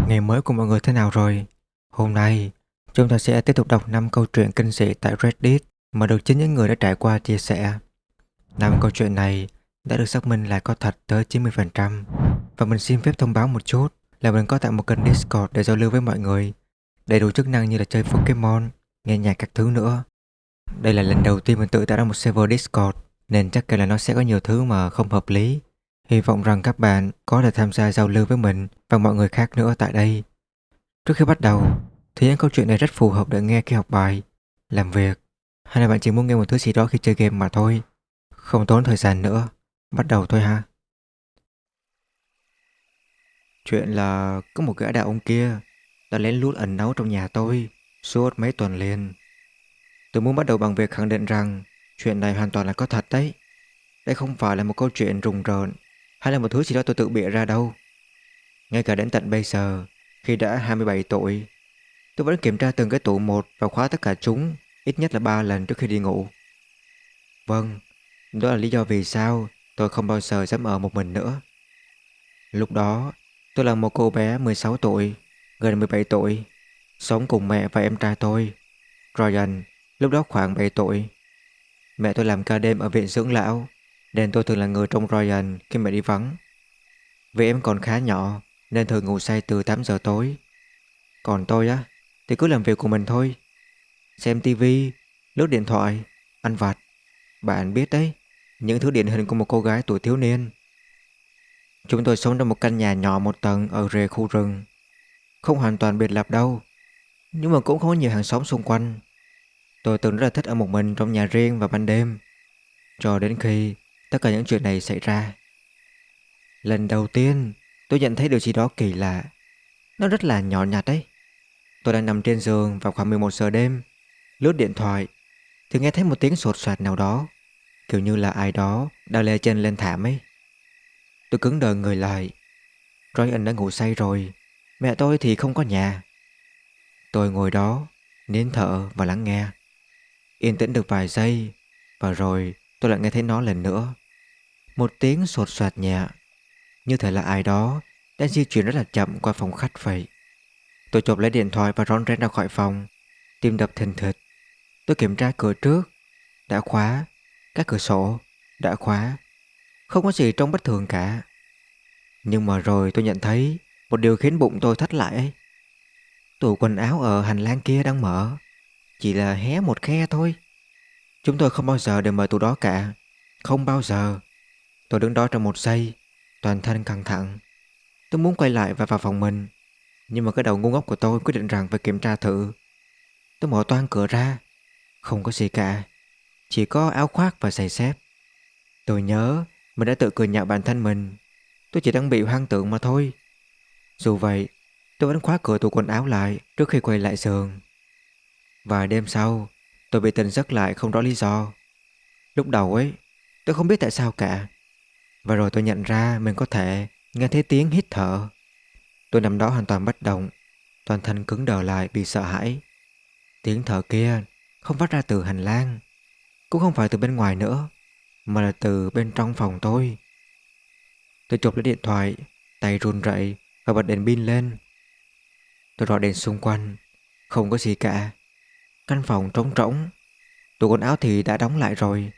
Ngày mới của mọi người thế nào rồi? Hôm nay, chúng ta sẽ tiếp tục đọc 5 câu chuyện kinh dị tại Reddit mà được chính những người đã trải qua chia sẻ. 5 câu chuyện này đã được xác minh là có thật tới 90%. Và mình xin phép thông báo một chút là mình có tạo một kênh Discord để giao lưu với mọi người. Đầy đủ chức năng như là chơi Pokemon, nghe nhạc các thứ nữa. Đây là lần đầu tiên mình tự tạo ra một server Discord nên chắc là nó sẽ có nhiều thứ mà không hợp lý. Hy vọng rằng các bạn có thể tham gia giao lưu với mình và mọi người khác nữa tại đây. Trước khi bắt đầu thì những câu chuyện này rất phù hợp để nghe khi học bài, làm việc hay là bạn chỉ muốn nghe một thứ gì đó khi chơi game mà thôi. Không tốn thời gian nữa, bắt đầu thôi ha. Chuyện là có một gã đàn ông kia đã lén lút ẩn náu trong nhà tôi suốt mấy tuần liền. Tôi muốn bắt đầu bằng việc khẳng định rằng chuyện này hoàn toàn là có thật đấy. Đây không phải là một câu chuyện rùng rợn hay là một thứ gì đó tôi tự bịa ra đâu. Ngay cả đến tận bây giờ, khi đã 27 tuổi, tôi vẫn kiểm tra từng cái tủ một và khóa tất cả chúng ít nhất là 3 lần trước khi đi ngủ. Vâng, đó là lý do vì sao tôi không bao giờ dám ở một mình nữa. Lúc đó, tôi là một cô bé 16 tuổi, gần 17 tuổi, sống cùng mẹ và em trai tôi. Ryan, lúc đó khoảng 7 tuổi. Mẹ tôi làm ca đêm ở viện dưỡng lão, nên tôi thường là người trông Ryan khi mẹ đi vắng. Vì em còn khá nhỏ, nên thường ngủ say từ 8 giờ tối. Còn tôi á, thì cứ làm việc của mình thôi. Xem tivi, lướt điện thoại, ăn vặt. Bạn biết đấy, những thứ điển hình của một cô gái tuổi thiếu niên. Chúng tôi sống trong một căn nhà nhỏ một tầng ở rìa khu rừng. Không hoàn toàn biệt lập đâu, nhưng mà cũng không có nhiều hàng xóm xung quanh. Tôi từng rất là thích ở một mình trong nhà riêng vào ban đêm, cho đến khi tất cả những chuyện này xảy ra. Lần đầu tiên, tôi nhận thấy điều gì đó kỳ lạ. Nó rất là nhỏ nhặt đấy. Tôi đang nằm trên giường vào khoảng 11 giờ đêm, lướt điện thoại, thì nghe thấy một tiếng sột soạt nào đó, kiểu như là ai đó đang lê chân lên thảm ấy. Tôi cứng đờ người lại. Ryan đã ngủ say rồi, mẹ tôi thì không có nhà. Tôi ngồi đó, nín thở và lắng nghe. Yên tĩnh được vài giây, và rồi tôi lại nghe thấy nó lần nữa. Một tiếng sột soạt nhẹ, như thể là ai đó đang di chuyển rất là chậm qua phòng khách vậy. Tôi chộp lấy điện thoại và rón rén ra khỏi phòng, tim đập thình thịch. Tôi kiểm tra cửa trước, đã khóa. Các cửa sổ, đã khóa. Không có gì trông bất thường cả. Nhưng mà rồi tôi nhận thấy một điều khiến bụng tôi thắt lại ấy. Tủ quần áo ở hành lang kia đang mở, chỉ là hé một khe thôi. Chúng tôi không bao giờ để mở tủ đó cả. Không bao giờ. Tôi đứng đó trong một giây, toàn thân căng thẳng. Tôi muốn quay lại và vào phòng mình, nhưng mà cái đầu ngu ngốc của tôi quyết định rằng phải kiểm tra thử. Tôi mở toang cửa ra. Không có gì cả, chỉ có áo khoác và giày dép. Tôi nhớ mình đã tự cười nhạo bản thân mình. Tôi chỉ đang bị hoang tưởng mà thôi. Dù vậy, tôi vẫn khóa cửa tủ quần áo lại trước khi quay lại giường. Vài đêm sau, tôi bị tỉnh giấc lại không rõ lý do. Lúc đầu ấy, tôi không biết tại sao cả. Và rồi tôi nhận ra mình có thể nghe thấy tiếng hít thở. Tôi nằm đó hoàn toàn bất động, toàn thân cứng đờ lại vì sợ hãi. Tiếng thở kia không phát ra từ hành lang, cũng không phải từ bên ngoài nữa, mà là từ bên trong phòng tôi. Tôi chụp lấy điện thoại, tay run rẩy và bật đèn pin lên. Tôi rọi đèn xung quanh, không có gì cả. Căn phòng trống rỗng, tủ quần áo thì đã đóng lại rồi.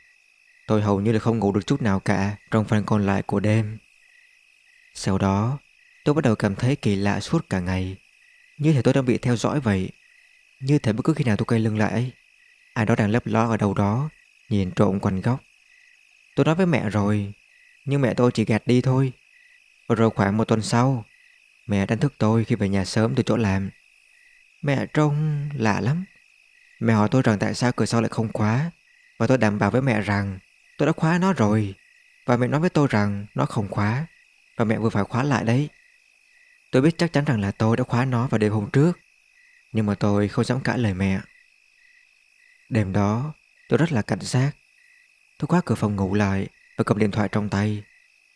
Tôi hầu như là không ngủ được chút nào cả trong phần còn lại của đêm. Sau đó, tôi bắt đầu cảm thấy kỳ lạ suốt cả ngày. Như thể tôi đang bị theo dõi vậy. Như thể bất cứ khi nào tôi quay lưng lại ấy, ai đó đang lấp ló ở đâu đó, nhìn trộm quanh góc. Tôi nói với mẹ rồi, nhưng mẹ tôi chỉ gạt đi thôi. Và rồi khoảng một tuần sau, mẹ đánh thức tôi khi về nhà sớm từ chỗ làm. Mẹ trông lạ lắm. Mẹ hỏi tôi rằng tại sao cửa sau lại không khóa. Và tôi đảm bảo với mẹ rằng tôi đã khóa nó rồi. Và mẹ nói với tôi rằng nó không khóa. Và mẹ vừa phải khóa lại đấy. Tôi biết chắc chắn rằng là tôi đã khóa nó vào đêm hôm trước. Nhưng mà tôi không dám cãi lời mẹ. Đêm đó tôi rất là cảnh giác. Tôi khóa cửa phòng ngủ lại và cầm điện thoại trong tay,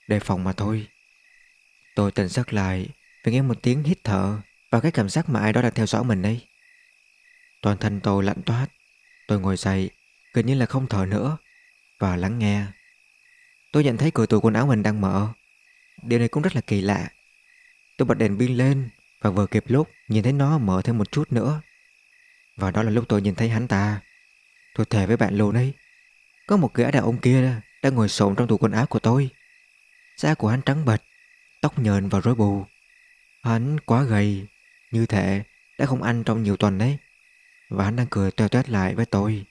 đề phòng mà thôi. Tôi tỉnh giấc lại vì nghe một tiếng hít thở và cái cảm giác mà ai đó đang theo dõi mình ấy. Toàn thân tôi lạnh toát. Tôi ngồi dậy, gần như là không thở nữa, và lắng nghe. Tôi nhận thấy cửa tủ quần áo mình đang mở. Điều này cũng rất là kỳ lạ. Tôi bật đèn pin lên và vừa kịp lúc nhìn thấy nó mở thêm một chút nữa. Và đó là lúc tôi nhìn thấy hắn ta. Tôi thề với bạn luôn ấy, có một gã đàn ông kia đang ngồi xổm trong tủ quần áo của tôi. Da của hắn trắng bệch, tóc nhờn và rối bù. Hắn quá gầy, như thể đã không ăn trong nhiều tuần đấy. Và hắn đang cười toét toét lại với tôi.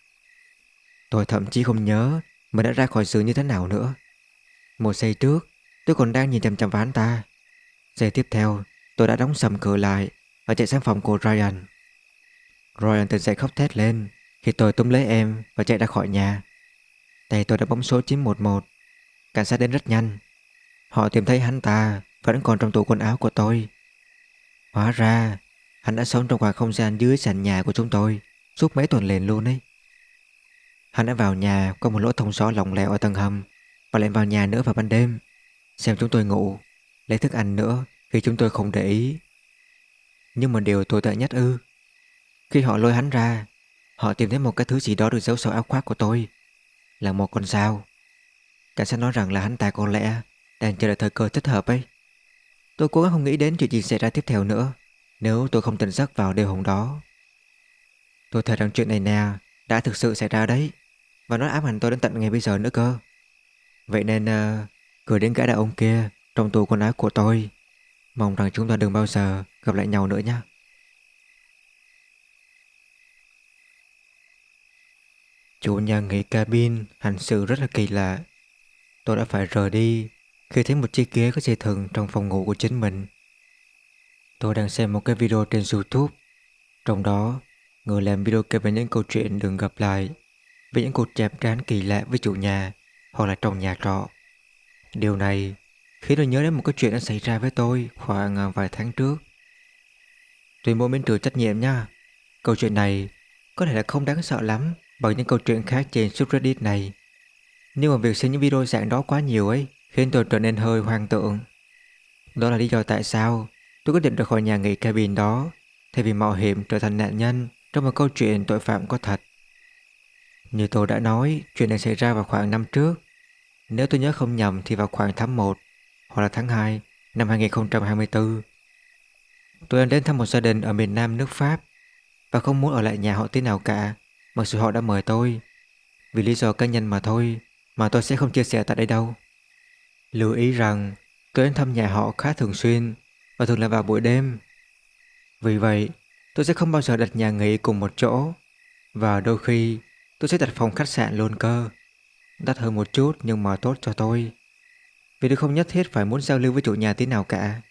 Tôi thậm chí không nhớ mình đã ra khỏi giường như thế nào nữa. Một giây trước tôi còn đang nhìn chằm chằm vào hắn ta. Giây tiếp theo tôi đã đóng sầm cửa lại và chạy sang phòng của Ryan. Ryan tỉnh dậy khóc thét lên khi tôi túm lấy em và chạy ra khỏi nhà. Tay tôi đã bấm số 911. Cảnh sát đến rất nhanh. Họ tìm thấy hắn ta vẫn còn trong tủ quần áo của tôi. Hóa ra hắn đã sống trong khoảng không gian dưới sàn nhà của chúng tôi suốt mấy tuần liền luôn ấy. Hắn đã vào nhà qua một lỗ thông gió lỏng lẻo ở tầng hầm và lại vào nhà nữa vào ban đêm, xem chúng tôi ngủ, lấy thức ăn nữa khi chúng tôi không để ý. Nhưng mà điều tồi tệ nhất khi họ lôi hắn ra, họ tìm thấy một cái thứ gì đó được giấu sau áo khoác của tôi, là một con dao. Cảnh sát nói rằng là hắn ta có lẽ đang chờ đợi thời cơ thích hợp ấy. Tôi cố gắng không nghĩ đến chuyện gì xảy ra tiếp theo nữa nếu tôi không tỉnh giấc vào đêm hôm đó. Tôi thề rằng chuyện này nè đã thực sự xảy ra đấy, và nó ám ảnh tôi đến tận ngày bây giờ nữa cơ. Vậy nên gửi đến gã đàn ông kia trong tủ quần áo của tôi. Mong rằng chúng ta đừng bao giờ gặp lại nhau nữa nhé. Chủ nhà nghỉ cabin hành xử rất là kỳ lạ. Tôi đã phải rời đi khi thấy một chiếc ghế có dây thừng trong phòng ngủ của chính mình. Tôi đang xem một cái video trên YouTube. Trong đó, người làm video kể về những câu chuyện đừng gặp lại, về những cuộc chạm trán kỳ lạ với chủ nhà hoặc là trong nhà trọ. Điều này khiến tôi nhớ đến một cái chuyện đã xảy ra với tôi khoảng vài tháng trước. Tôi muốn miễn trừ trách nhiệm nha. Câu chuyện này có thể là không đáng sợ lắm bằng những câu chuyện khác trên subreddit này. Nhưng mà việc xem những video dạng đó quá nhiều ấy khiến tôi trở nên hơi hoang tưởng. Đó là lý do tại sao tôi quyết định rời khỏi nhà nghỉ cabin đó, thay vì mạo hiểm trở thành nạn nhân trong một câu chuyện tội phạm có thật. Như tôi đã nói, chuyện này xảy ra vào khoảng năm trước. Nếu tôi nhớ không nhầm thì vào khoảng tháng 1 hoặc là tháng 2 năm 2024. Tôi đang đến thăm một gia đình ở miền Nam nước Pháp và không muốn ở lại nhà họ tí nào cả, mặc dù họ đã mời tôi. Vì lý do cá nhân mà thôi, mà tôi sẽ không chia sẻ tại đây đâu. Lưu ý rằng tôi đến thăm nhà họ khá thường xuyên và thường là vào buổi đêm. Vì vậy, tôi sẽ không bao giờ đặt nhà nghỉ cùng một chỗ, và đôi khi tôi sẽ đặt phòng khách sạn luôn cơ. Đắt hơn một chút nhưng mà tốt cho tôi, vì tôi không nhất thiết phải muốn giao lưu với chủ nhà tí nào cả.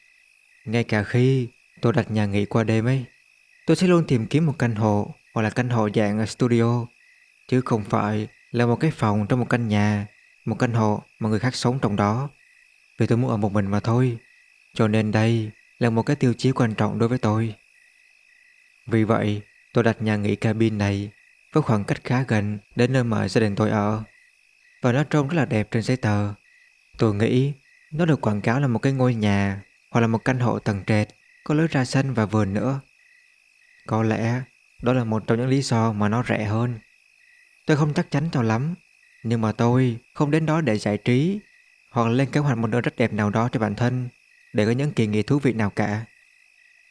Ngay cả khi tôi đặt nhà nghỉ qua đêm ấy, tôi sẽ luôn tìm kiếm một căn hộ hoặc là căn hộ dạng studio, chứ không phải là một cái phòng trong một căn nhà, một căn hộ mà người khác sống trong đó. Vì tôi muốn ở một mình mà thôi. Cho nên đây là một cái tiêu chí quan trọng đối với tôi. Vì vậy, tôi đặt nhà nghỉ cabin này với khoảng cách khá gần đến nơi mà gia đình tôi ở, và nó trông rất là đẹp trên giấy tờ. Tôi nghĩ nó được quảng cáo là một cái ngôi nhà hoặc là một căn hộ tầng trệt, có lối ra sân và vườn nữa. Có lẽ đó là một trong những lý do mà nó rẻ hơn. Tôi không chắc chắn cho lắm, nhưng mà tôi không đến đó để giải trí hoặc là lên kế hoạch một nơi rất đẹp nào đó cho bản thân, để có những kỳ nghỉ thú vị nào cả.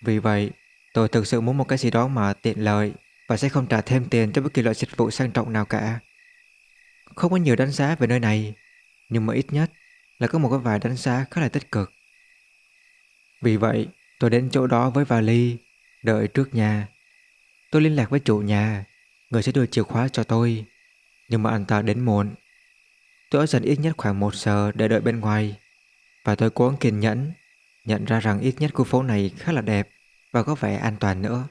Vì vậy, tôi thực sự muốn một cái gì đó mà tiện lợi và sẽ không trả thêm tiền cho bất kỳ loại dịch vụ sang trọng nào cả. Không có nhiều đánh giá về nơi này, nhưng mà ít nhất là có một cái vài đánh giá khá là tích cực. Vì vậy, tôi đến chỗ đó với vali, đợi trước nhà. Tôi liên lạc với chủ nhà, người sẽ đưa chìa khóa cho tôi, nhưng mà anh ta đến muộn. Tôi ở dành ít nhất khoảng 1 giờ để đợi bên ngoài, và tôi cố gắng kiên nhẫn, nhận ra rằng ít nhất khu phố này khá là đẹp và có vẻ an toàn nữa.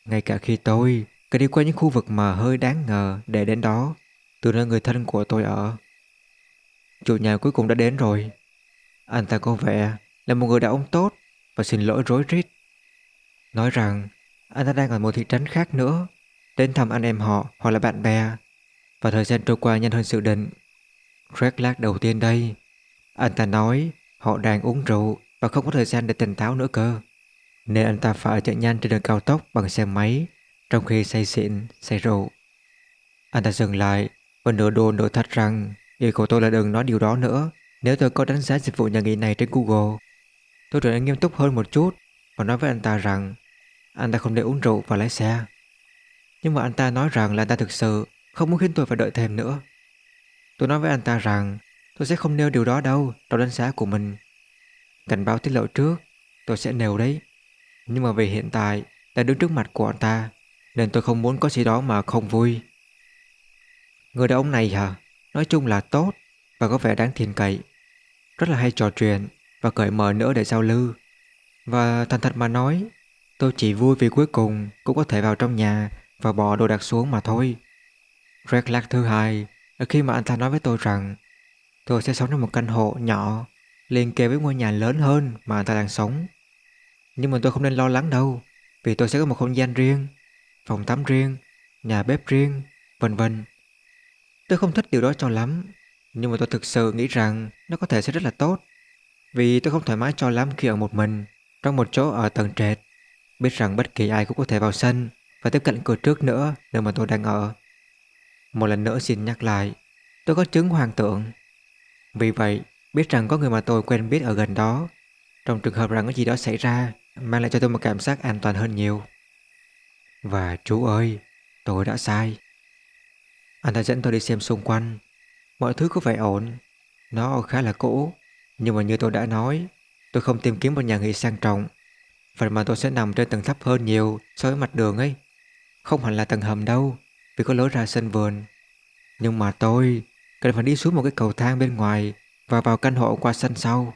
Ngay cả khi tôi cần đi qua những khu vực mà hơi đáng ngờ để đến đó, từ nơi người thân của tôi ở. Chủ nhà cuối cùng đã đến rồi. Anh ta có vẻ là một người đàn ông tốt và xin lỗi rối rít. Nói rằng anh ta đang ở một thị trấn khác nữa, đến thăm anh em họ hoặc là bạn bè, và thời gian trôi qua nhanh hơn dự định. Red flag đầu tiên đây. Anh ta nói họ đang uống rượu và không có thời gian để tỉnh táo nữa cơ, nên anh ta phải chạy nhanh trên đường cao tốc bằng xe máy, trong khi say xỉn, say rượu. Anh ta dừng lại và nửa đùa nửa thật rằng yêu cầu tôi là đừng nói điều đó nữa nếu tôi có đánh giá dịch vụ nhà nghỉ này trên Google. Tôi trở nên nghiêm túc hơn một chút và nói với anh ta rằng anh ta không để uống rượu và lái xe. Nhưng mà anh ta nói rằng là anh ta thực sự không muốn khiến tôi phải đợi thêm nữa. Tôi nói với anh ta rằng tôi sẽ không nêu điều đó đâu trong đánh giá của mình. Cảnh báo tiết lộ trước, tôi sẽ nêu đấy. Nhưng mà vì hiện tại đã đứng trước mặt của anh ta, nên tôi không muốn có gì đó mà không vui. Người đàn ông này hả? Nói chung là tốt và có vẻ đáng tin cậy. Rất là hay trò chuyện và cởi mở nữa để giao lưu. Và thành thật mà nói, tôi chỉ vui vì cuối cùng cũng có thể vào trong nhà và bỏ đồ đạc xuống mà thôi. Red flag thứ hai là khi mà anh ta nói với tôi rằng tôi sẽ sống trong một căn hộ nhỏ liền kề với ngôi nhà lớn hơn mà anh ta đang sống. Nhưng mà tôi không nên lo lắng đâu, vì tôi sẽ có một không gian riêng, phòng tắm riêng, nhà bếp riêng, vân vân. Tôi không thích điều đó cho lắm, nhưng mà tôi thực sự nghĩ rằng nó có thể sẽ rất là tốt. Vì tôi không thoải mái cho lắm khi ở một mình trong một chỗ ở tầng trệt, biết rằng bất kỳ ai cũng có thể vào sân và tiếp cận cửa trước nữa nơi mà tôi đang ở. Một lần nữa xin nhắc lại, tôi có chứng hoang tưởng. Vì vậy, biết rằng có người mà tôi quen biết ở gần đó, trong trường hợp rằng có gì đó xảy ra, mang lại cho tôi một cảm giác an toàn hơn nhiều. Và chú ơi, tôi đã sai. Anh ta dẫn tôi đi xem xung quanh. Mọi thứ có vẻ ổn. Nó khá là cũ, nhưng mà như tôi đã nói, tôi không tìm kiếm một nhà nghỉ sang trọng. Phần mà tôi sẽ nằm trên tầng thấp hơn nhiều so với mặt đường ấy. Không hẳn là tầng hầm đâu, vì có lối ra sân vườn. Nhưng mà tôi cần phải đi xuống một cái cầu thang bên ngoài và vào căn hộ qua sân sau.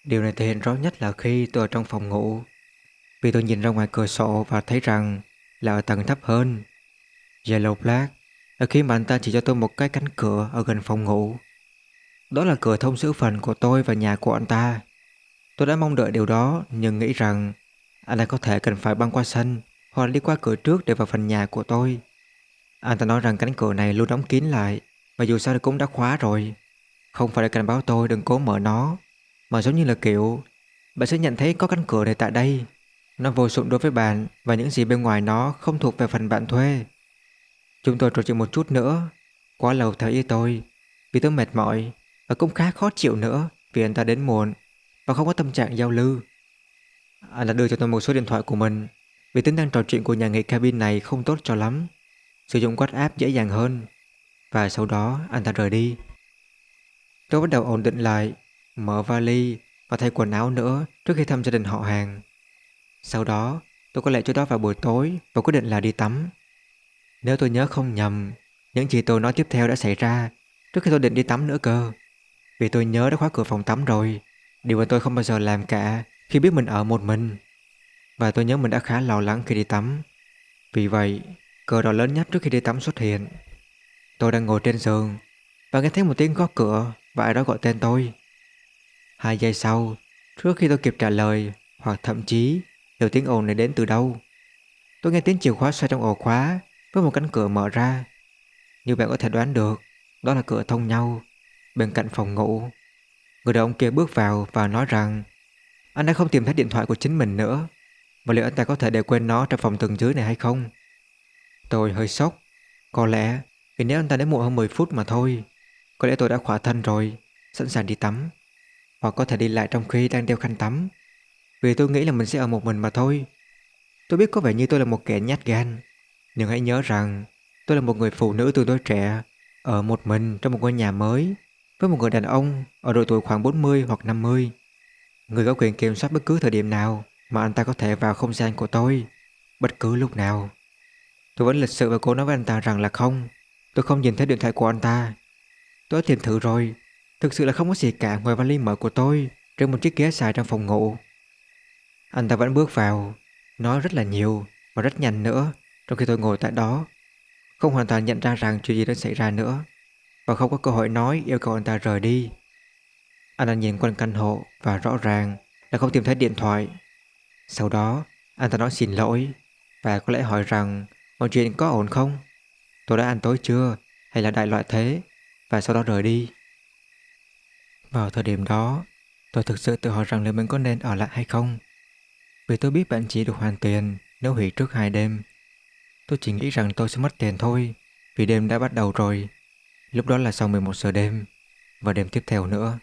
Điều này thể hiện rõ nhất là khi tôi ở trong phòng ngủ, vì tôi nhìn ra ngoài cửa sổ và thấy rằng là ở tầng thấp hơn. Yellow Black là khi mà anh ta chỉ cho tôi một cái cánh cửa ở gần phòng ngủ. Đó là cửa thông giữa phần của tôi và nhà của anh ta. Tôi đã mong đợi điều đó, nhưng nghĩ rằng anh ta có thể cần phải băng qua sân hoặc là đi qua cửa trước để vào phần nhà của tôi. Anh ta nói rằng cánh cửa này luôn đóng kín lại, và dù sao thì cũng đã khóa rồi. Không phải để cảnh báo tôi đừng cố mở nó, mà giống như là kiểu bạn sẽ nhận thấy có cánh cửa này tại đây. Nó vô dụng đối với bạn, và những gì bên ngoài nó không thuộc về phần bạn thuê. Chúng tôi trò chuyện một chút nữa. Quá lâu theo ý tôi, vì tôi mệt mỏi và cũng khá khó chịu nữa vì anh ta đến muộn và không có tâm trạng giao lưu. Anh đã đưa cho tôi một số điện thoại của mình, vì tính năng trò chuyện của nhà nghỉ cabin này không tốt cho lắm. Sử dụng WhatsApp dễ dàng hơn. Và sau đó anh ta rời đi. Tôi bắt đầu ổn định lại, mở vali và thay quần áo nữa trước khi thăm gia đình họ hàng. Sau đó tôi có lẽ chỗ đó vào buổi tối và quyết định là đi tắm. Nếu tôi nhớ không nhầm, những gì tôi nói tiếp theo đã xảy ra trước khi tôi định đi tắm nữa cơ. Vì tôi nhớ đã khóa cửa phòng tắm rồi, điều mà tôi không bao giờ làm cả khi biết mình ở một mình. Và tôi nhớ mình đã khá lo lắng khi đi tắm. Vì vậy, cờ đỏ lớn nhất trước khi đi tắm xuất hiện. Tôi đang ngồi trên giường và nghe thấy một tiếng gõ cửa và ai đó gọi tên tôi. 2 giây sau, trước khi tôi kịp trả lời hoặc thậm chí hiểu tiếng ồn này đến từ đâu, tôi nghe tiếng chìa khóa xoay trong ổ khóa với một cánh cửa mở ra. Như bạn có thể đoán được, đó là cửa thông nhau bên cạnh phòng ngủ. Người đàn ông kia bước vào và nói rằng anh đã không tìm thấy điện thoại của chính mình nữa, và liệu anh ta có thể để quên nó trong phòng tầng dưới này hay không. Tôi hơi sốc. Có lẽ vì nếu anh ta đến muộn hơn 10 phút mà thôi, có lẽ tôi đã khỏa thân rồi, sẵn sàng đi tắm, hoặc có thể đi lại trong khi đang đeo khăn tắm, vì tôi nghĩ là mình sẽ ở một mình mà thôi. Tôi biết có vẻ như tôi là một kẻ nhát gan, nhưng hãy nhớ rằng tôi là một người phụ nữ tương đối trẻ, ở một mình trong một ngôi nhà mới, với một người đàn ông ở độ tuổi khoảng 40 hoặc 50. Người có quyền kiểm soát bất cứ thời điểm nào mà anh ta có thể vào không gian của tôi, bất cứ lúc nào. Tôi vẫn lịch sự và cố nói với anh ta rằng là không, tôi không nhìn thấy điện thoại của anh ta. Tôi đã tìm thử rồi, thực sự là không có gì cả ngoài vali mở của tôi trên một chiếc ghế dài trong phòng ngủ. Anh ta vẫn bước vào, nói rất là nhiều và rất nhanh nữa, trong khi tôi ngồi tại đó, không hoàn toàn nhận ra rằng chuyện gì đã xảy ra nữa, và không có cơ hội nói yêu cầu anh ta rời đi. Anh ta nhìn quanh căn hộ và rõ ràng là không tìm thấy điện thoại. Sau đó, anh ta nói xin lỗi và có lẽ hỏi rằng mọi chuyện có ổn không, tôi đã ăn tối chưa, hay là đại loại thế, và sau đó rời đi. Vào thời điểm đó, tôi thực sự tự hỏi rằng liệu mình có nên ở lại hay không, vì tôi biết bạn chỉ được hoàn tiền nếu hủy trước 2 đêm. Tôi chỉ nghĩ rằng tôi sẽ mất tiền thôi, vì đêm đã bắt đầu rồi. Lúc đó là sau 11 giờ đêm, và đêm tiếp theo nữa.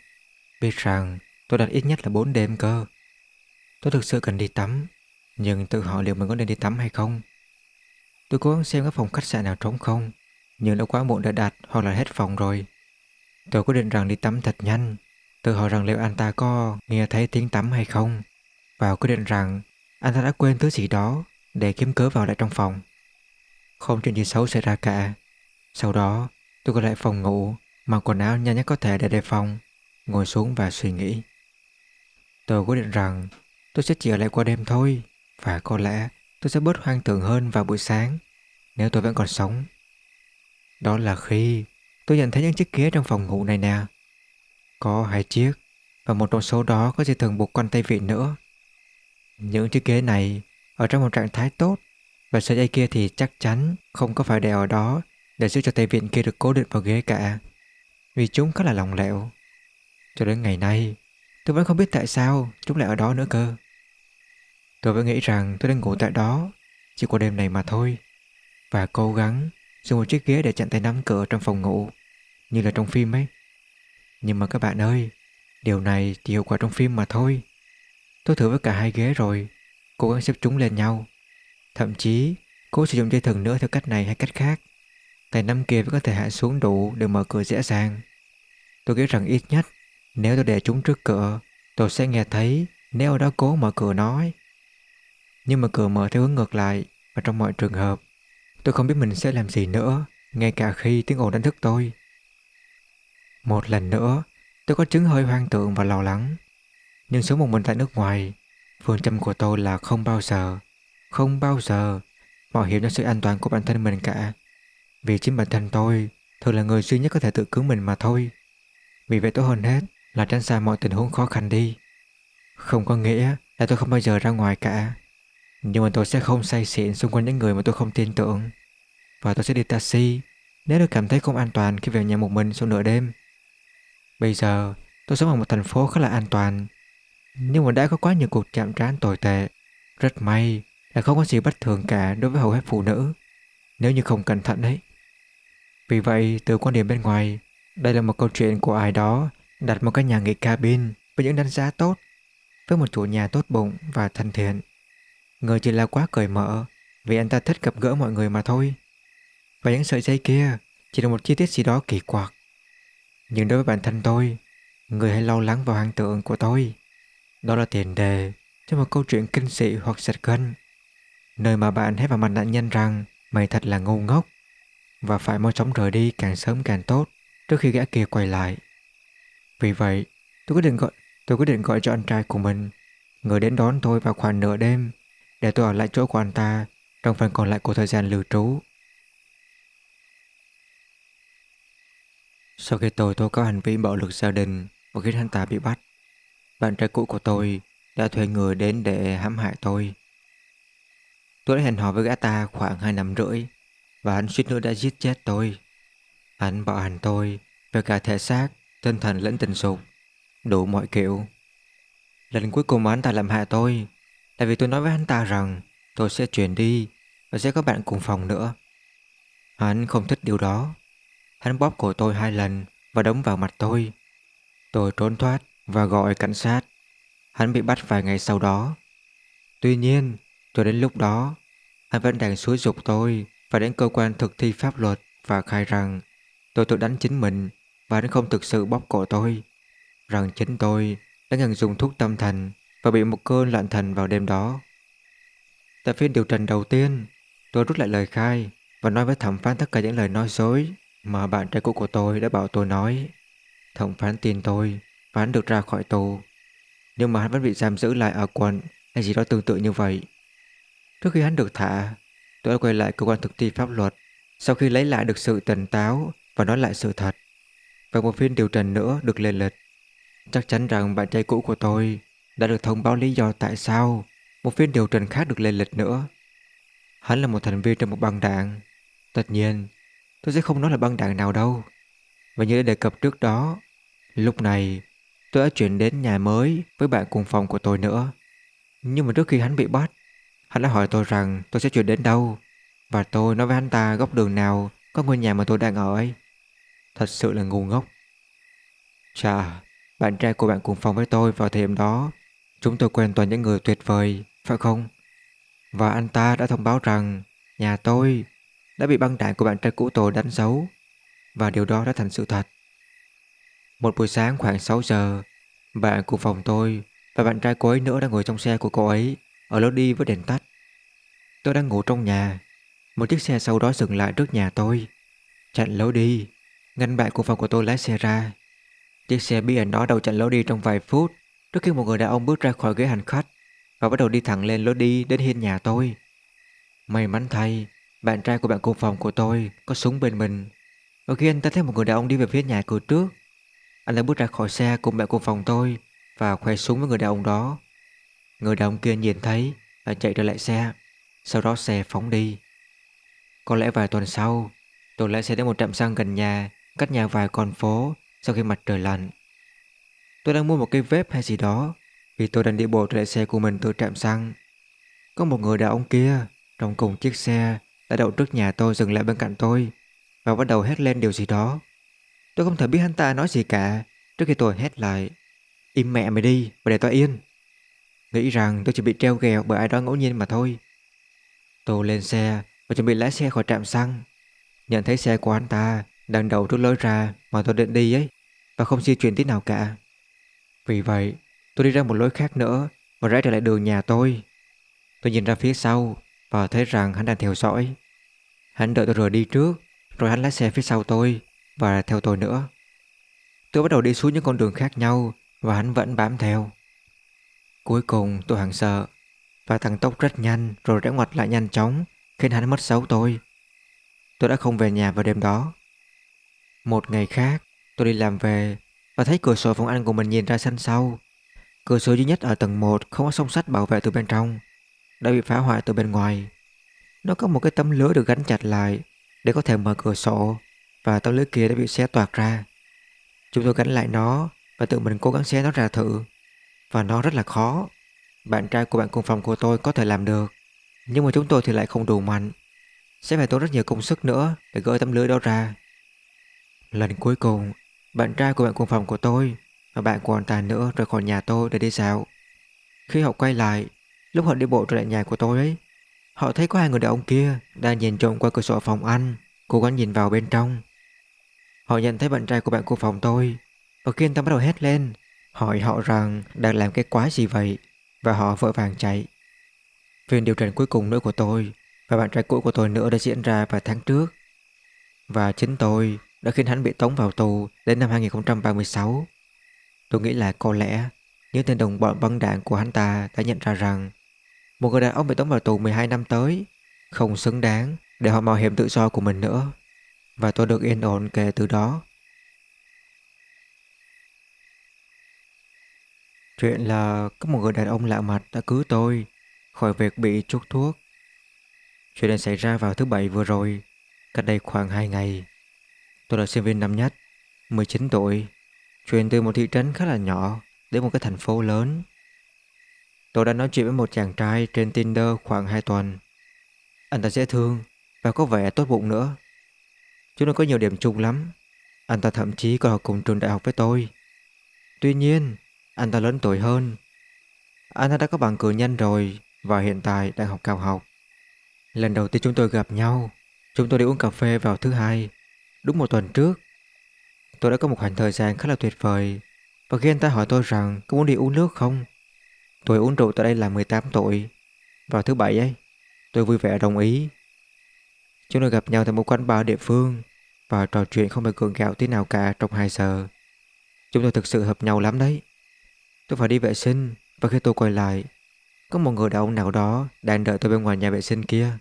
Biết rằng tôi đặt ít nhất là 4 đêm cơ. Tôi thực sự cần đi tắm, nhưng tự hỏi liệu mình có nên đi tắm hay không. Tôi cố gắng xem các phòng khách sạn nào trống không, nhưng đã quá muộn để đặt hoặc là hết phòng rồi. Tôi quyết định rằng đi tắm thật nhanh, tự hỏi rằng liệu anh ta có nghe thấy tiếng tắm hay không, và quyết định rằng anh ta đã quên thứ gì đó để kiếm cớ vào lại trong phòng. Không chuyện gì xấu xảy ra cả. Sau đó, tôi quay lại phòng ngủ, mặc quần áo nhanh nhất có thể để đề phòng, ngồi xuống và suy nghĩ. Tôi quyết định rằng tôi sẽ chỉ ở lại qua đêm thôi, và có lẽ tôi sẽ bớt hoang tưởng hơn vào buổi sáng nếu tôi vẫn còn sống. Đó là khi tôi nhận thấy những chiếc ghế trong phòng ngủ này nè. Có 2 chiếc, và một trong số đó có dây thừng buộc quanh tay vịn nữa. Những chiếc ghế này ở trong một trạng thái tốt, và sợi dây kia thì chắc chắn không có phải đeo ở đó để giữ cho tay vịn kia được cố định vào ghế cả, vì chúng khá là lỏng lẻo. Cho đến ngày nay, tôi vẫn không biết tại sao chúng lại ở đó nữa cơ. Tôi vẫn nghĩ rằng tôi đang ngủ tại đó chỉ qua đêm này mà thôi, và cố gắng dùng một chiếc ghế để chặn tay nắm cửa trong phòng ngủ, như là trong phim ấy. Nhưng mà các bạn ơi, điều này chỉ hiệu quả trong phim mà thôi. Tôi thử với cả 2 ghế rồi, cố gắng xếp chúng lên nhau, thậm chí cố sử dụng dây thừng nữa theo cách này hay cách khác. Tay nắm kia vẫn có thể hạ xuống đủ để mở cửa dễ dàng. Tôi nghĩ rằng ít nhất nếu tôi để chúng trước cửa, tôi sẽ nghe thấy nếu ở đó cố mở cửa nói. Nhưng mà cửa mở theo hướng ngược lại, và trong mọi trường hợp tôi không biết mình sẽ làm gì nữa, ngay cả khi tiếng ồn đánh thức tôi. Một lần nữa, tôi có chứng hơi hoang tưởng và lo lắng. Nhưng sống một mình tại nước ngoài, phương châm của tôi là không bao giờ mạo hiểm cho sự an toàn của bản thân mình cả. Vì chính bản thân tôi thường là người duy nhất có thể tự cứu mình mà thôi. Vì vậy tốt hơn hết là tránh xa mọi tình huống khó khăn đi. Không có nghĩa là tôi không bao giờ ra ngoài cả, nhưng mà tôi sẽ không say xỉn xung quanh những người mà tôi không tin tưởng. Và tôi sẽ đi taxi nếu tôi cảm thấy không an toàn khi về nhà một mình sau nửa đêm. Bây giờ tôi sống ở một thành phố khá là an toàn, nhưng mà đã có quá nhiều cuộc chạm trán tồi tệ. Rất may là không có gì bất thường cả đối với hầu hết phụ nữ, nếu như không cẩn thận đấy. Vì vậy, từ quan điểm bên ngoài, đây là một câu chuyện của ai đó đặt một cái nhà nghỉ cabin với những đánh giá tốt, với một chủ nhà tốt bụng và thân thiện. Người chỉ là quá cởi mở vì anh ta thích gặp gỡ mọi người mà thôi. Và những sợi dây kia chỉ là một chi tiết gì đó kỳ quặc. Nhưng đối với bản thân tôi, người hay lo lắng vào hoang tưởng của tôi, đó là tiền đề cho một câu chuyện kinh dị hoặc giật gân, nơi mà bạn hét vào mặt nạn nhân rằng mày thật là ngu ngốc và phải mau chóng rời đi càng sớm càng tốt trước khi gã kia quay lại. Vì vậy, tôi quyết định gọi cho anh trai của mình, người đến đón tôi vào khoảng nửa đêm, để tôi ở lại chỗ của anh ta trong phần còn lại của thời gian lưu trú. Sau khi tôi tố cáo hành vi bạo lực gia đình và khiến anh ta bị bắt, bạn trai cũ của tôi đã thuê người đến để hãm hại tôi. Tôi đã hẹn hò với gã ta khoảng 2 năm rưỡi, và hắn suýt nữa đã giết chết tôi. Hắn bạo hành tôi về cả thể xác, tinh thần lẫn tình dục, đủ mọi kiểu. Lần cuối cùng mà hắn ta làm hại tôi là vì tôi nói với hắn ta rằng tôi sẽ chuyển đi và sẽ có bạn cùng phòng nữa. Hắn không thích điều đó. Hắn bóp cổ tôi 2 lần và đấm vào mặt tôi. Tôi trốn thoát và gọi cảnh sát. Hắn bị bắt vài ngày sau đó. Tuy nhiên, cho đến lúc đó, hắn vẫn đang xúi giục tôi phải đến cơ quan thực thi pháp luật và khai rằng tôi tự đánh chính mình, và hắn không thực sự bóp cổ tôi, rằng chính tôi đã ngừng dùng thuốc tâm thần và bị một cơn loạn thần vào đêm đó. Tại phiên điều trần đầu tiên, tôi rút lại lời khai và nói với thẩm phán tất cả những lời nói dối mà bạn trai cũ của tôi đã bảo tôi nói. Thẩm phán tin tôi và hắn được ra khỏi tù, nhưng mà hắn vẫn bị giam giữ lại ở quận hay gì đó tương tự như vậy. Trước khi hắn được thả, tôi đã quay lại cơ quan thực thi pháp luật sau khi lấy lại được sự tỉnh táo và nói lại sự thật. Và một phiên điều trần nữa được lên lịch. Chắc chắn rằng bạn trai cũ của tôi đã được thông báo lý do tại sao một phiên điều trần khác được lên lịch nữa. Hắn là một thành viên trong một băng đảng. Tất nhiên, tôi sẽ không nói là băng đảng nào đâu. Và như đã đề cập trước đó, lúc này tôi đã chuyển đến nhà mới với bạn cùng phòng của tôi nữa. Nhưng mà trước khi hắn bị bắt, hắn đã hỏi tôi rằng tôi sẽ chuyển đến đâu, và tôi nói với hắn ta góc đường nào có ngôi nhà mà tôi đang ở ấy. Thật sự là ngu ngốc. Chà, bạn trai của bạn cùng phòng với tôi vào thời điểm đó Chúng tôi quen toàn những người tuyệt vời, phải không? Và anh ta đã thông báo rằng nhà tôi đã bị băng đảng của bạn trai cũ tôi đánh dấu, và điều đó đã thành sự thật. Một buổi sáng khoảng 6 giờ, bạn cùng phòng tôi và bạn trai cô ấy nữa đang ngồi trong xe của cô ấy ở lối đi với đèn tắt. Tôi đang ngủ trong nhà. Một chiếc xe sau đó dừng lại trước nhà tôi, chặn lối đi, ngăn bạn cùng phòng của tôi lái xe ra. Chiếc xe bí ẩn đó đầu chặn lối đi trong vài phút trước khi một người đàn ông bước ra khỏi ghế hành khách và bắt đầu đi thẳng lên lối đi đến hiên nhà tôi. May mắn thay, bạn trai của bạn cùng phòng của tôi có súng bên mình, và khi anh ta thấy một người đàn ông đi về phía nhà cửa trước, anh ta bước ra khỏi xe cùng bạn cùng phòng tôi và khoe súng với người đàn ông đó. Người đàn ông kia nhìn thấy và chạy trở lại xe. Sau đó xe phóng đi. Có lẽ vài tuần sau, tôi lái xe đến một trạm xăng gần nhà, cách nhà vài con phố sau khi mặt trời lặn. Tôi đang mua một cây vape hay gì đó vì tôi đang đi bộ trở lại xe của mình từ trạm xăng. Có một người đàn ông kia trong cùng chiếc xe đã đậu trước nhà tôi dừng lại bên cạnh tôi và bắt đầu hét lên điều gì đó. Tôi không thể biết hắn ta nói gì cả trước khi tôi hét lại: "Im mẹ mày đi và để tao yên." Nghĩ rằng tôi chỉ bị treo ghẹo bởi ai đó ngẫu nhiên mà thôi. Tôi lên xe và chuẩn bị lái xe khỏi trạm xăng. Nhận thấy xe của anh ta đang đậu trước lối ra mà tôi định đi ấy, và không di chuyển tí nào cả. Vì vậy, tôi đi ra một lối khác nữa và rẽ trở lại đường nhà tôi. Tôi nhìn ra phía sau và thấy rằng hắn đang theo dõi. Hắn đợi tôi rời đi trước, rồi hắn lái xe phía sau tôi và theo tôi nữa. Tôi bắt đầu đi xuống những con đường khác nhau và hắn vẫn bám theo. Cuối cùng tôi hoảng sợ và tăng tốc rất nhanh rồi rẽ ngoặt lại nhanh chóng, khiến hắn mất dấu tôi. Tôi đã không về nhà vào đêm đó. Một ngày khác, tôi đi làm về và thấy cửa sổ phòng ăn của mình nhìn ra sân sau. Cửa sổ duy nhất ở tầng 1 không có song sắt bảo vệ từ bên trong, đã bị phá hoại từ bên ngoài. Nó có một cái tấm lưới được gắn chặt lại để có thể mở cửa sổ, và tấm lưới kia đã bị xé toạc ra. Chúng tôi gắn lại nó và tự mình cố gắng xé nó ra thử, và nó rất là khó. Bạn trai của bạn cùng phòng của tôi có thể làm được, nhưng mà chúng tôi thì lại không đủ mạnh. Sẽ phải tốn rất nhiều công sức nữa để gỡ tấm lưới đó ra. Lần cuối cùng, bạn trai của bạn cùng phòng của tôi và bạn của anh ta nữa rời khỏi nhà tôi để đi dạo. Khi họ quay lại, lúc họ đi bộ trở lại nhà của tôi ấy, họ thấy có hai người đàn ông kia đang nhìn trộm qua cửa sổ phòng ăn, cố gắng nhìn vào bên trong. Họ nhận thấy bạn trai của bạn cùng phòng tôi, và khi anh ta bắt đầu hét lên, hỏi họ rằng đang làm cái quái gì vậy, và họ vội vàng chạy. Phiên điều trần cuối cùng nữa của tôi và bạn trai cũ của tôi nữa đã diễn ra vài tháng trước, và chính tôi đã khiến hắn bị tống vào tù đến năm 2036. Tôi nghĩ là có lẽ những tên đồng bọn băng đảng của hắn ta đã nhận ra rằng một người đàn ông bị tống vào tù 12 năm tới không xứng đáng để họ mạo hiểm tự do của mình nữa, và tôi được yên ổn kể từ đó. Chuyện là có một người đàn ông lạ mặt đã cứu tôi khỏi việc bị chuốc thuốc. Chuyện này xảy ra vào thứ Bảy vừa rồi, cách đây khoảng 2 ngày. Tôi là sinh viên năm nhất, 19 tuổi, chuyển từ một thị trấn khá là nhỏ đến một cái thành phố lớn. Tôi đã nói chuyện với một chàng trai trên Tinder khoảng 2 tuần. Anh ta dễ thương và có vẻ tốt bụng nữa. Chúng nó có nhiều điểm chung lắm. Anh ta thậm chí còn học cùng trường đại học với tôi. Tuy nhiên, anh ta lớn tuổi hơn. Anh ta đã có bằng cử nhân rồi và hiện tại đang học cao học. Lần đầu tiên chúng tôi gặp nhau, chúng tôi đi uống cà phê vào thứ Hai, đúng một tuần trước. Tôi đã có một khoảng thời gian khá là tuyệt vời. Và khi anh ta hỏi tôi rằng có muốn đi uống nước không, tôi uống rượu tại đây là 18 tuổi, vào thứ Bảy ấy, tôi vui vẻ đồng ý. Chúng tôi gặp nhau tại một quán bar địa phương và trò chuyện không hề gượng gạo tí nào cả trong 2 giờ. Chúng tôi thực sự hợp nhau lắm đấy. Tôi phải đi vệ sinh, và khi tôi quay lại, có một người đàn ông nào đó đang đợi tôi bên ngoài nhà vệ sinh kia.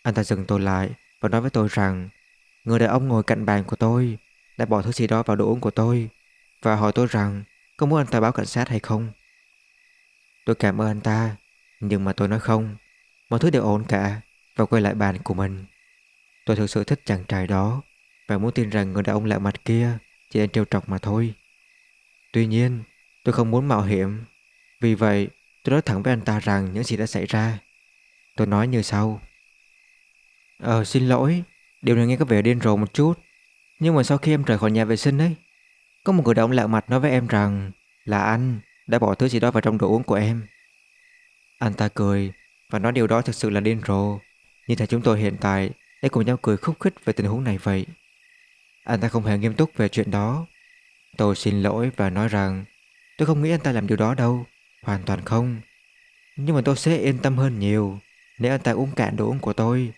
Anh ta dừng tôi lại và nói với tôi rằng người đàn ông ngồi cạnh bàn của tôi đã bỏ thứ gì đó vào đồ uống của tôi, và hỏi tôi rằng có muốn anh ta báo cảnh sát hay không. Tôi cảm ơn anh ta, nhưng mà tôi nói không. Mọi thứ đều ổn cả, và quay lại bàn của mình. Tôi thực sự thích chàng trai đó và muốn tin rằng người đàn ông lạ mặt kia chỉ đang trêu chọc mà thôi. Tuy nhiên, tôi không muốn mạo hiểm. Vì vậy, tôi nói thẳng với anh ta rằng những gì đã xảy ra. Tôi nói như sau: Xin lỗi, điều này nghe có vẻ điên rồ một chút. Nhưng mà sau khi em rời khỏi nhà vệ sinh ấy, có một người đàn ông lạ mặt nói với em rằng là anh đã bỏ thứ gì đó vào trong đồ uống của em. Anh ta cười và nói điều đó thực sự là điên rồ, như thể chúng tôi hiện tại để cùng nhau cười khúc khích về tình huống này vậy. Anh ta không hề nghiêm túc về chuyện đó. Tôi xin lỗi và nói rằng tôi không nghĩ anh ta làm điều đó đâu, hoàn toàn không. Nhưng mà tôi sẽ yên tâm hơn nhiều nếu anh ta uống cạn đồ uống của tôi,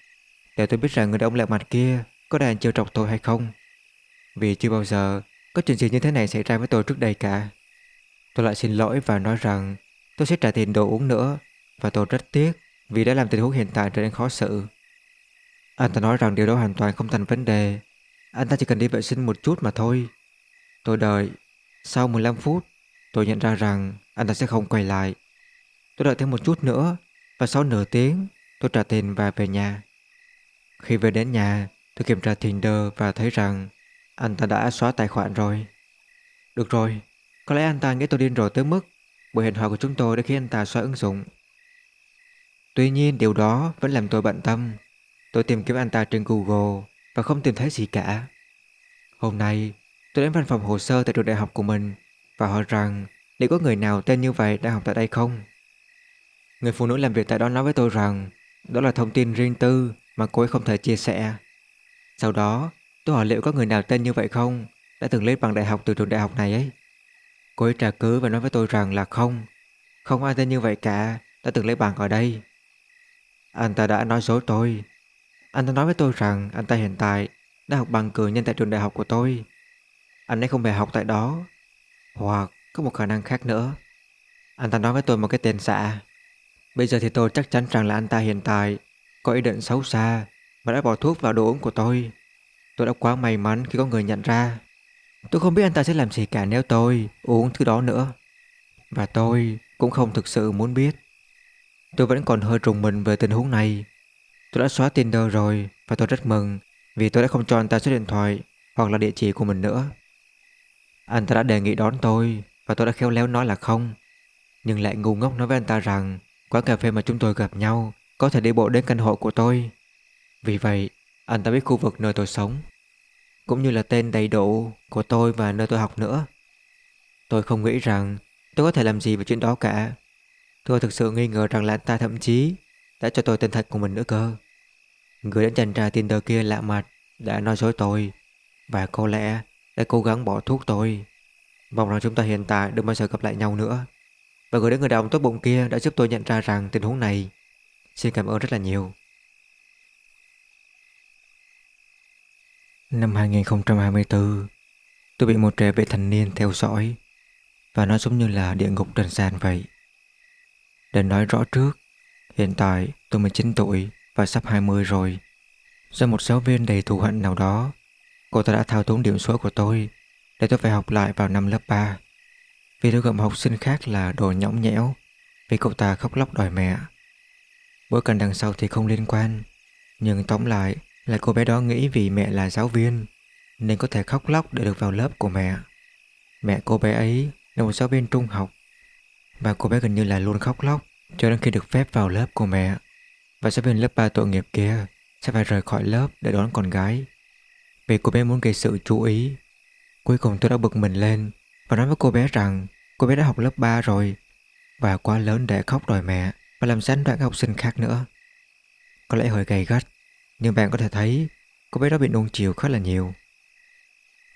để tôi biết rằng người đàn ông lạ mặt kia có đang trêu chọc tôi hay không. Vì chưa bao giờ có chuyện gì như thế này xảy ra với tôi trước đây cả. Tôi lại xin lỗi và nói rằng tôi sẽ trả tiền đồ uống nữa, và tôi rất tiếc vì đã làm tình huống hiện tại trở nên khó xử. Anh ta nói rằng điều đó hoàn toàn không thành vấn đề. Anh ta chỉ cần đi vệ sinh một chút mà thôi. Tôi đợi. Sau 15 phút, tôi nhận ra rằng anh ta sẽ không quay lại. Tôi đợi thêm một chút nữa, và sau nửa tiếng, tôi trả tiền và về nhà. Khi về đến nhà, tôi kiểm tra Tinder và thấy rằng anh ta đã xóa tài khoản rồi. Được rồi, có lẽ anh ta nghĩ tôi điên rồ tới mức buổi hẹn hò của chúng tôi đã khiến anh ta xóa ứng dụng. Tuy nhiên điều đó vẫn làm tôi bận tâm. Tôi tìm kiếm anh ta trên Google và không tìm thấy gì cả. Hôm nay, tôi đến văn phòng hồ sơ tại trường đại học của mình và hỏi rằng liệu có người nào tên như vậy đang học tại đây không. Người phụ nữ làm việc tại đó nói với tôi rằng đó là thông tin riêng tư mà cô ấy không thể chia sẻ. Sau đó, tôi hỏi liệu có người nào tên như vậy không đã từng lên bằng đại học từ trường đại học này ấy. Cô ấy tra cứu và nói với tôi rằng là không, không ai tên như vậy cả đã từng lấy bằng ở đây. Anh ta đã nói dối tôi. Anh ta nói với tôi rằng anh ta hiện tại đang học bằng cử nhân tại trường đại học của tôi. Anh ấy không hề học tại đó. Hoặc có một khả năng khác nữa. Anh ta nói với tôi một cái tên xạ. Bây giờ thì tôi chắc chắn rằng là anh ta hiện tại có ý định xấu xa và đã bỏ thuốc vào đồ uống của tôi. Tôi đã quá may mắn khi có người nhận ra. Tôi không biết anh ta sẽ làm gì cả nếu tôi uống thứ đó nữa. Và tôi cũng không thực sự muốn biết. Tôi vẫn còn hơi rùng mình về tình huống này. Tôi đã xóa Tinder rồi và tôi rất mừng vì tôi đã không cho anh ta số điện thoại hoặc là địa chỉ của mình nữa. Anh ta đã đề nghị đón tôi và tôi đã khéo léo nói là không, nhưng lại ngu ngốc nói với anh ta rằng quán cà phê mà chúng tôi gặp nhau có thể đi bộ đến căn hộ của tôi. Vì vậy, anh ta biết khu vực nơi tôi sống, cũng như là tên đầy đủ của tôi và nơi tôi học nữa. Tôi không nghĩ rằng tôi có thể làm gì về chuyện đó cả. Tôi thực sự nghi ngờ rằng là anh ta thậm chí đã cho tôi tên thật của mình nữa cơ. Người đã chàng trai Tinder kia lạ mặt đã nói dối tôi, và có lẽ đã cố gắng bỏ thuốc tôi. Mong rằng chúng ta hiện tại đừng bao giờ gặp lại nhau nữa. Và gửi đến người đàn ông tốt bụng kia đã giúp tôi nhận ra rằng tình huống này. Xin cảm ơn rất là nhiều. Năm 2024, tôi bị một trẻ vị thành niên theo dõi, và nó giống như là địa ngục trần gian vậy. Để nói rõ trước, hiện tại tôi 19 tuổi và sắp 20 rồi. Do một giáo viên đầy thù hận nào đó, cô ta đã thao túng điểm số của tôi để tôi phải học lại vào năm lớp 3. Vì tôi gọi một học sinh khác là đồ nhõng nhẽo vì cậu ta khóc lóc đòi mẹ. Bối cảnh đằng sau thì không liên quan, nhưng tóm lại là cô bé đó nghĩ vì mẹ là giáo viên nên có thể khóc lóc để được vào lớp của mẹ. Mẹ cô bé ấy là một giáo viên trung học, và cô bé gần như là luôn khóc lóc cho đến khi được phép vào lớp của mẹ. Và giáo viên lớp 3 tội nghiệp kia sẽ phải rời khỏi lớp để đón con gái vì cô bé muốn gây sự chú ý. Cuối cùng tôi đã bực mình lên và nói với cô bé rằng cô bé đã học lớp 3 rồi và quá lớn để khóc đòi mẹ và làm gián đoạn các học sinh khác nữa. Có lẽ hơi gay gắt, nhưng bạn có thể thấy cô bé đó bị nuông chiều khá là nhiều.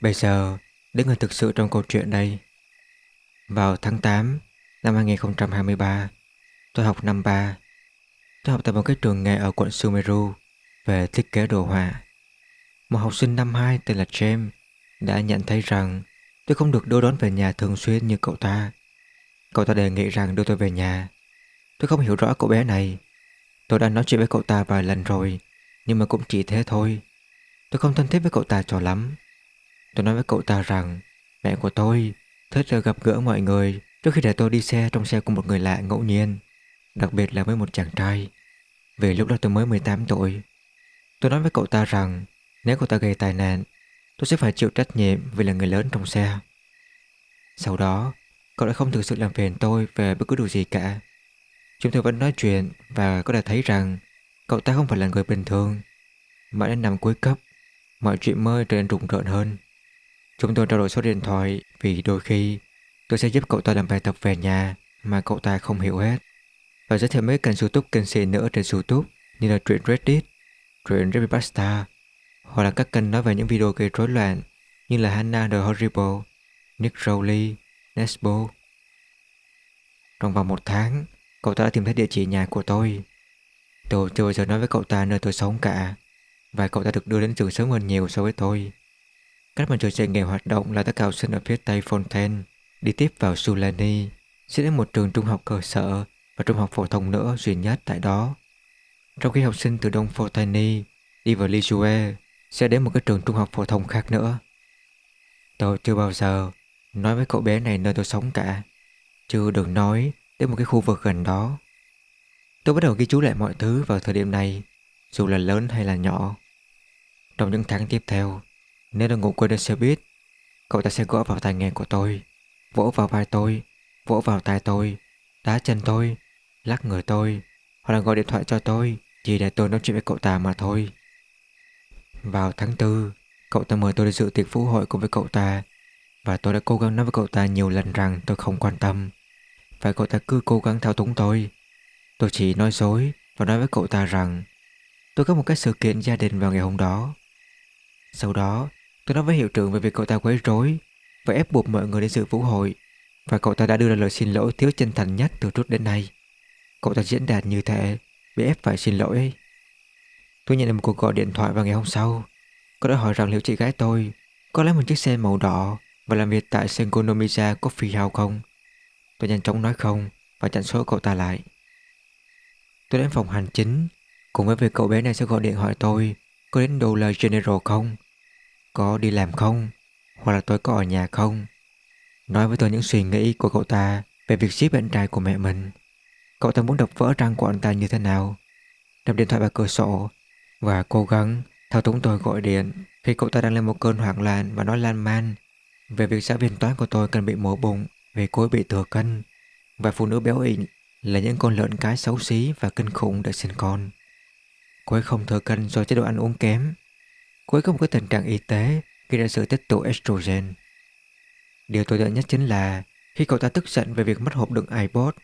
Bây giờ, đến người thực sự trong câu chuyện đây. Vào tháng 8 năm 2023, tôi học năm 3. Tôi học tại một cái trường nghề ở quận Sumeru về thiết kế đồ họa. Một học sinh năm 2 tên là James đã nhận thấy rằng tôi không được đưa đón về nhà thường xuyên như cậu ta. Cậu ta đề nghị rằng đưa tôi về nhà. Tôi không hiểu rõ cậu bé này. Tôi đã nói chuyện với cậu ta vài lần rồi, nhưng mà cũng chỉ thế thôi. Tôi không thân thiết với cậu ta cho lắm. Tôi nói với cậu ta rằng mẹ của tôi thích gặp gỡ mọi người trước khi để tôi đi xe trong xe của một người lạ ngẫu nhiên, đặc biệt là với một chàng trai. Vì lúc đó tôi mới 18 tuổi. Tôi nói với cậu ta rằng nếu cậu ta gây tai nạn, tôi sẽ phải chịu trách nhiệm vì là người lớn trong xe. Sau đó, cậu đã không thực sự làm phiền tôi về bất cứ điều gì cả. Chúng tôi vẫn nói chuyện và có thể thấy rằng cậu ta không phải là người bình thường. Mãi đến năm cuối cấp, mọi chuyện mới trở nên rùng rợn hơn. Chúng tôi trao đổi số điện thoại vì đôi khi Tôi sẽ giúp cậu ta làm bài tập về nhà mà cậu ta không hiểu hết, và giới thiệu mấy kênh YouTube kinh dị nữa trên YouTube như là truyện Reddit, truyện Creepypasta, hoặc là các kênh nói về những video gây rối loạn như là Hannah the Horrible, Nick Rowley, Nesbo. Trong vòng 1 tháng, cậu ta đã tìm thấy địa chỉ nhà của tôi. Tôi chưa bao giờ nói với cậu ta nơi tôi sống cả, và cậu ta được đưa đến trường sớm hơn nhiều so với tôi. Cách mà trò chơi nghề hoạt động là tất cả học sinh ở phía tây Fontaine đi tiếp vào Sulani, sẽ đến một trường trung học cơ sở và trung học phổ thông nữa duy nhất tại đó. Trong khi học sinh từ đông Fontaine đi vào Lisieux sẽ đến một cái trường trung học phổ thông khác nữa. Tôi chưa bao giờ nói với cậu bé này nơi tôi sống cả, chứ đừng nói đến một cái khu vực gần đó. Tôi bắt đầu ghi chú lại mọi thứ vào thời điểm này, dù là lớn hay là nhỏ. Trong những tháng tiếp theo, nếu tôi ngủ quên trên xe buýt, cậu ta sẽ gõ vào tai nghe của tôi, vỗ vào vai tôi, vỗ vào tai tôi, đá chân tôi, lắc người tôi, hoặc là gọi điện thoại cho tôi chỉ để tôi nói chuyện với cậu ta mà thôi. Vào tháng 4, cậu ta mời tôi đi dự tiệc phú hội cùng với cậu ta, và tôi đã cố gắng nói với cậu ta nhiều lần rằng tôi không quan tâm, và cậu ta cứ cố gắng thao túng tôi. Tôi chỉ nói dối và nói với cậu ta rằng tôi có một cái sự kiện gia đình vào ngày hôm đó. Sau đó, tôi nói với hiệu trưởng về việc cậu ta quấy rối và ép buộc mọi người đến dự vũ hội, và cậu ta đã đưa ra lời xin lỗi thiếu chân thành nhất từ trước đến nay. Cậu ta diễn đạt như thế, bị ép phải xin lỗi. Tôi nhận được một cuộc gọi điện thoại vào ngày hôm sau. Cậu đã hỏi rằng liệu chị gái tôi có lái một chiếc xe màu đỏ và làm việc tại Sengonomiya Coffee House không. Tôi nhanh chóng nói không và chặn số cậu ta lại. Tôi đến phòng hành chính cùng với việc cậu bé này sẽ gọi điện hỏi tôi có đến Dollar General không, có đi làm không, hoặc là tôi có ở nhà không. Nói với tôi những suy nghĩ của cậu ta về việc giết bạn trai của mẹ mình. Cậu ta muốn đập vỡ răng của anh ta như thế nào, đập điện thoại vào cửa sổ, và cố gắng thao túng tôi gọi điện khi cậu ta đang lên một cơn hoảng loạn và nói lan man về việc giáo viên toán của tôi cần bị mổ bụng vì cô ấy bị thừa cân, và phụ nữ béo ị là những con lợn cái xấu xí và kinh khủng để sinh con. Cô ấy không thừa cân do chế độ ăn uống kém. Cô ấy có một cái tình trạng y tế gây ra sự tích tụ estrogen. Điều tồi tệ nhất chính là khi cậu ta tức giận về việc mất hộp đựng iPod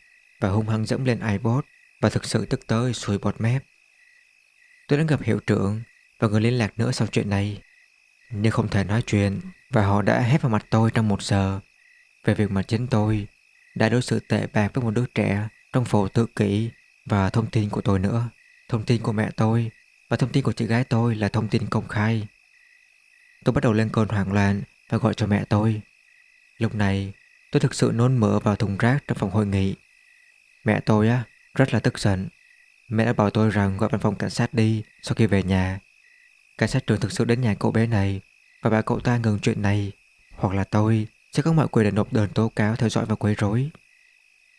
và hung hăng dẫm lên iPod và thực sự tức tới sùi bọt mép. Tôi đã gặp hiệu trưởng và người liên lạc nữa sau chuyện này, nhưng không thể nói chuyện, và họ đã hét vào mặt tôi trong 1 giờ về việc mà chính tôi đã đối xử tệ bạc với một đứa trẻ trong phổ tự kỷ, và thông tin của tôi nữa, thông tin của mẹ tôi và thông tin của chị gái tôi là thông tin công khai. Tôi bắt đầu lên cơn hoảng loạn và gọi cho mẹ tôi. Lúc này tôi thực sự nôn mửa vào thùng rác trong phòng hội nghị. Mẹ tôi rất là tức giận. Mẹ đã bảo tôi rằng gọi văn phòng cảnh sát đi sau khi về nhà. Cảnh sát trưởng thực sự đến nhà cậu bé này và bảo cậu ta ngừng chuyện này, hoặc là tôi sẽ có mọi quyền để nộp đơn tố cáo theo dõi và quấy rối.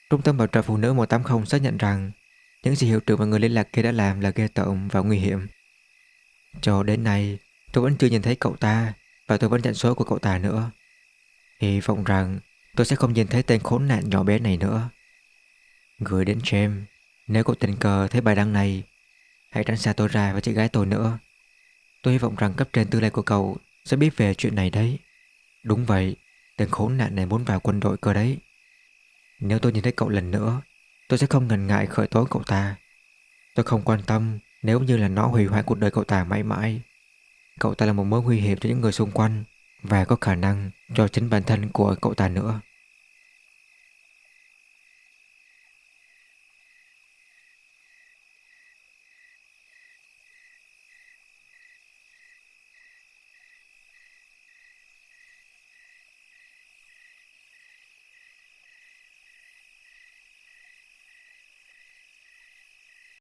Trung tâm bảo trợ phụ nữ 180 xác nhận rằng những gì hiệu trưởng và người liên lạc kia đã làm là ghê tởm và nguy hiểm. Cho đến nay, tôi vẫn chưa nhìn thấy cậu ta, và tôi vẫn chặn số của cậu ta nữa. Hy vọng rằng tôi sẽ không nhìn thấy tên khốn nạn nhỏ bé này nữa. Gửi đến James, nếu cậu tình cờ thấy bài đăng này, hãy tránh xa tôi ra và chị gái tôi nữa. Tôi hy vọng rằng cấp trên tư lệnh của cậu sẽ biết về chuyện này đấy. Đúng vậy, tên khốn nạn này muốn vào quân đội cơ đấy. Nếu tôi nhìn thấy cậu lần nữa, tôi sẽ không ngần ngại khởi tố cậu ta. Tôi không quan tâm nếu như là nó hủy hoại cuộc đời cậu ta mãi mãi. Cậu ta là một mối nguy hiểm cho những người xung quanh, và có khả năng cho chính bản thân của cậu ta nữa.